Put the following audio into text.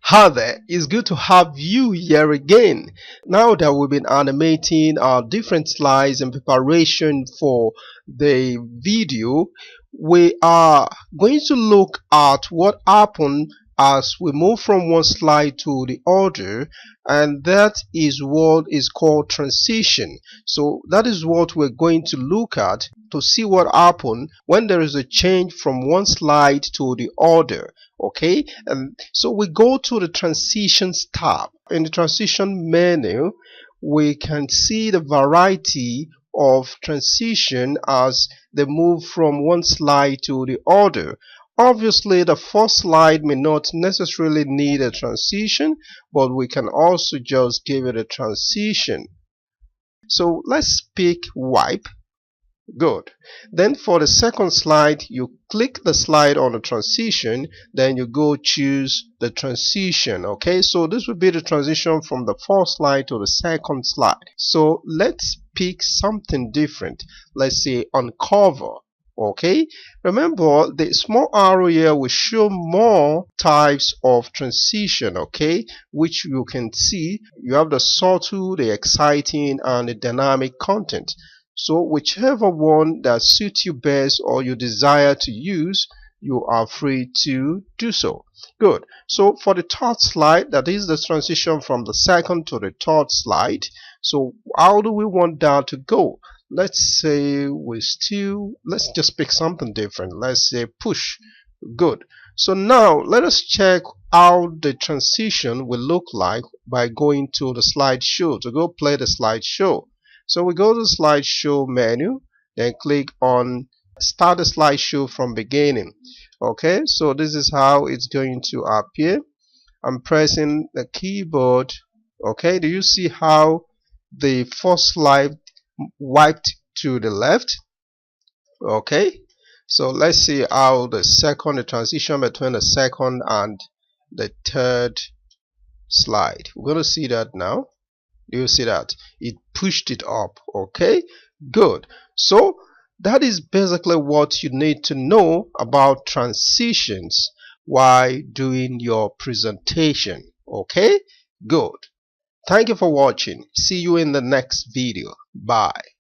Hi there, it's good to have you here again. Now that we've been animating our different slides in preparation for the video, we are going to look at what happened as we move from one slide to the other, and that is what is called transition. So that is what we're going to look at to see what happened when there is a change from one slide to the other. Okay, and so we go to the transitions tab. In the transition menu, we can see the variety of transition as they move from one slide to the other. Obviously, the first slide may not necessarily need a transition, but we can also just give it a transition. So let's pick wipe. Good. Then for the second slide, you click the slide on the transition, then you go choose the transition. Okay, so this would be the transition from the first slide to the second slide. So let's pick something different. Let's say uncover. Okay, remember the small arrow here will show more types of transition, okay, which you can see. You have the subtle, the exciting, and the dynamic content. So whichever one that suits you best or you desire to use, you are free to do so. Good. So for the third slide, that is the transition from the second to the third slide. So how do we want that to go? Let's say let's just pick something different. Let's say push. Good. So now let us check how the transition will look like by going to the slideshow. To go play the slideshow. So we go to the slideshow menu, then click on start the slideshow from beginning. Okay, so this is how it's going to appear. I'm pressing the keyboard. Okay, do you see how the first slide wiped to the left? Okay, so let's see how the transition between the second and the third slide. We're going to see that now. Do you see that? It pushed it up. Okay, good. So that is basically what you need to know about transitions while doing your presentation. Okay, good. Thank you for watching. See you in the next video. Bye.